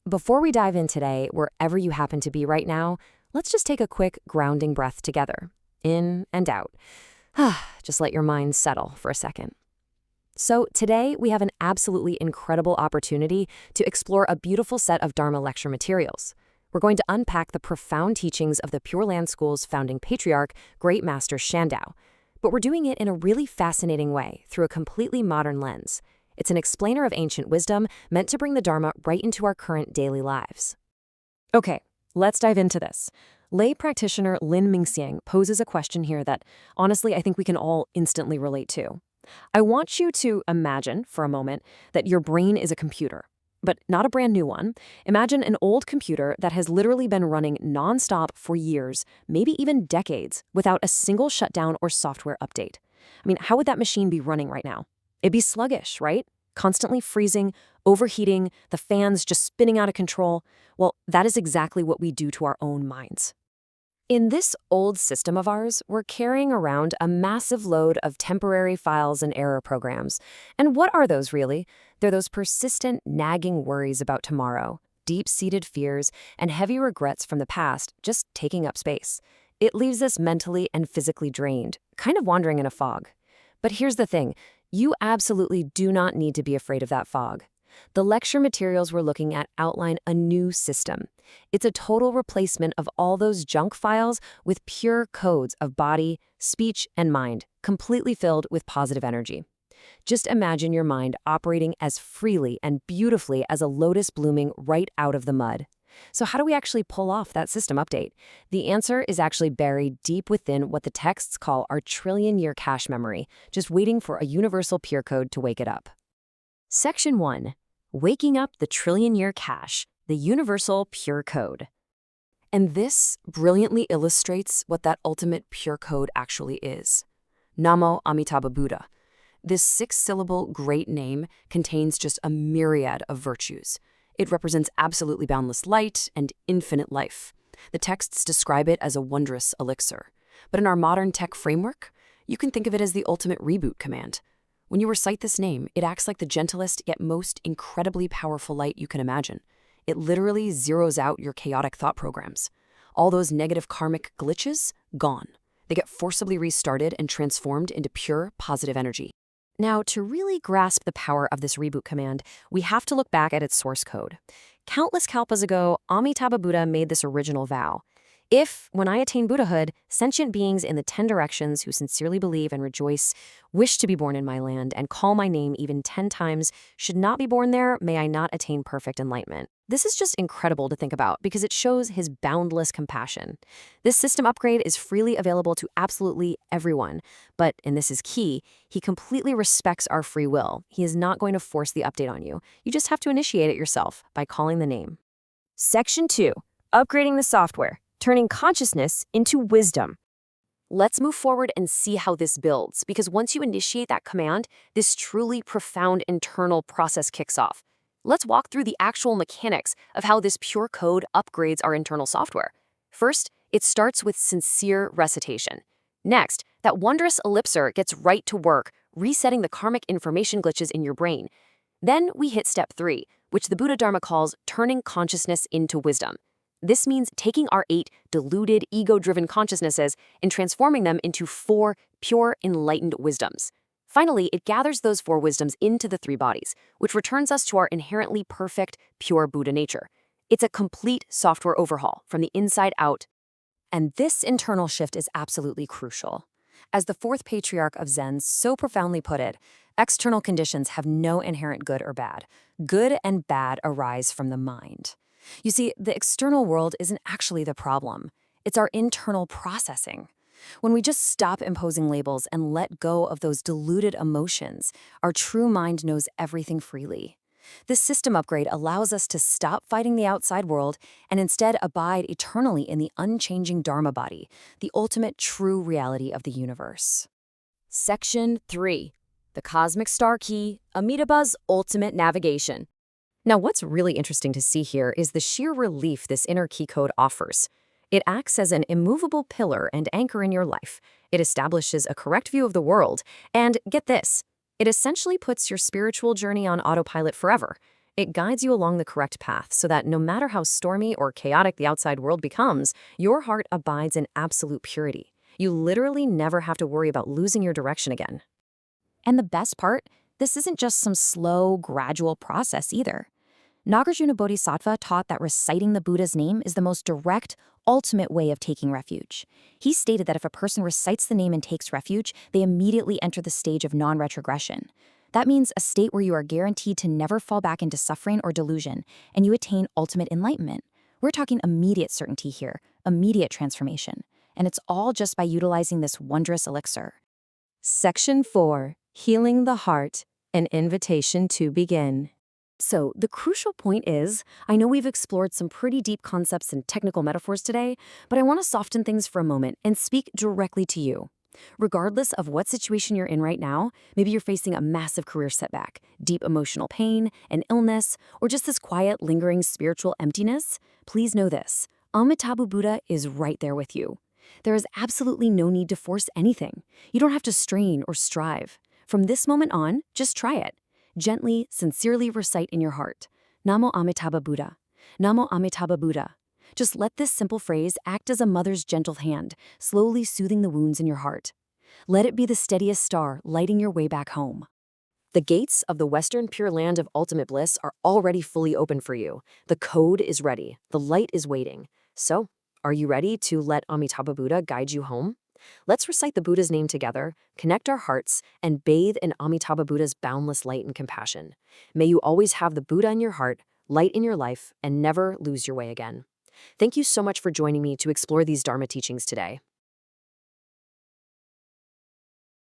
Before we dive in today, wherever you happen to be right now, let's just take a quick grounding breath together. In and out. Just let your mind settle for a second. So today we have an absolutely incredible opportunity to explore a beautiful set of Dharma lecture materials. We're going to unpack the profound teachings of the Pure Land School's founding patriarch, Great Master Shandao. But we're doing it in a really fascinating way, through a completely modern lens. It's an explainer of ancient wisdom meant to bring the Dharma right into our current daily lives. Okay, let's dive into this. Lay practitioner Lin Mingxiang poses a question here that, honestly, I think we can all instantly relate to. I want you to imagine, for a moment, that your brain is a computer, but not a brand new one. Imagine an old computer that has literally been running nonstop for years, maybe even decades, without a single shutdown or software update. I mean, how would that machine be running right now? It'd be sluggish, right? Constantly freezing, overheating, the fans just spinning out of control. Well, that is exactly what we do to our own minds. In this old system of ours, we're carrying around a massive load of temporary files and error programs. And what are those really? They're those persistent, nagging worries about tomorrow, deep-seated fears, and heavy regrets from the past just taking up space. It leaves us mentally and physically drained, kind of wandering in a fog. But here's the thing. You absolutely do not need to be afraid of that fog. The lecture materials we're looking at outline a new system. It's a total replacement of all those junk files with pure codes of body, speech, and mind, completely filled with positive energy. Just imagine your mind operating as freely and beautifully as a lotus blooming right out of the mud. So how do we actually pull off that system update? The answer is actually buried deep within what the texts call our trillion-year cache memory, just waiting for a universal pure code to wake it up. Section 1. Waking up the trillion-year cache, the universal pure code. And this brilliantly illustrates what that ultimate pure code actually is. Namo Amitabha Buddha. This 6-syllable great name contains just a myriad of virtues. It represents absolutely boundless light and infinite life. The texts describe it as a wondrous elixir. But in our modern tech framework, you can think of it as the ultimate reboot command. When you recite this name, it acts like the gentlest yet most incredibly powerful light you can imagine. It literally zeroes out your chaotic thought programs. All those negative karmic glitches, gone. They get forcibly restarted and transformed into pure, positive energy. Now, to really grasp the power of this reboot command, we have to look back at its source code. Countless kalpas ago, Amitabha Buddha made this original vow. If, when I attain Buddhahood, sentient beings in the 10 directions who sincerely believe and rejoice, wish to be born in my land and call my name even 10 times, should not be born there, may I not attain perfect enlightenment. This is just incredible to think about because it shows his boundless compassion. This system upgrade is freely available to absolutely everyone, but, and this is key, he completely respects our free will. He is not going to force the update on you. You just have to initiate it yourself by calling the name. Section 2. Upgrading the software. Turning consciousness into wisdom. Let's move forward and see how this builds, because once you initiate that command, this truly profound internal process kicks off. Let's walk through the actual mechanics of how this pure code upgrades our internal software. First, it starts with sincere recitation. Next, that wondrous elixir gets right to work, resetting the karmic information glitches in your brain. Then we hit step 3, which the Buddha Dharma calls turning consciousness into wisdom. This means taking our 8 deluded, ego-driven consciousnesses and transforming them into 4 pure, enlightened wisdoms. Finally, it gathers those 4 wisdoms into the 3 bodies, which returns us to our inherently perfect, pure Buddha nature. It's a complete software overhaul from the inside out. And this internal shift is absolutely crucial. As the 4th patriarch of Zen so profoundly put it, external conditions have no inherent good or bad. Good and bad arise from the mind. You see, the external world isn't actually the problem. It's our internal processing. When we just stop imposing labels and let go of those diluted emotions, our true mind knows everything freely. This system upgrade allows us to stop fighting the outside world and instead abide eternally in the unchanging Dharma body, the ultimate true reality of the universe. Section 3. The Cosmic Star Key, Amitabha's Ultimate Navigation. Now, what's really interesting to see here is the sheer relief this inner key code offers. It acts as an immovable pillar and anchor in your life. It establishes a correct view of the world, and get this, it essentially puts your spiritual journey on autopilot forever. It guides you along the correct path so that no matter how stormy or chaotic the outside world becomes, your heart abides in absolute purity. You literally never have to worry about losing your direction again. And the best part, this isn't just some slow, gradual process either. Nagarjuna Bodhisattva taught that reciting the Buddha's name is the most direct, ultimate way of taking refuge. He stated that if a person recites the name and takes refuge, they immediately enter the stage of non-retrogression. That means a state where you are guaranteed to never fall back into suffering or delusion, and you attain ultimate enlightenment. We're talking immediate certainty here, immediate transformation. And it's all just by utilizing this wondrous elixir. Section 4. Healing the Heart, an invitation to begin. So, the crucial point is, I know we've explored some pretty deep concepts and technical metaphors today, but I want to soften things for a moment and speak directly to you. Regardless of what situation you're in right now, maybe you're facing a massive career setback, deep emotional pain, an illness, or just this quiet, lingering spiritual emptiness, please know this: Amitabha Buddha is right there with you. There is absolutely no need to force anything. You don't have to strain or strive. From this moment on, just try it. Gently, sincerely recite in your heart, Namo Amitabha Buddha. Namo Amitabha Buddha. Just let this simple phrase act as a mother's gentle hand, slowly soothing the wounds in your heart. Let it be the steadiest star lighting your way back home. The gates of the Western Pure Land of ultimate bliss are already fully open for you. The code is ready. The light is waiting. So, are you ready to let Amitabha Buddha guide you home? Let's recite the Buddha's name together, connect our hearts, and bathe in Amitabha Buddha's boundless light and compassion. May you always have the Buddha in your heart, light in your life, and never lose your way again. Thank you so much for joining me to explore these Dharma teachings today.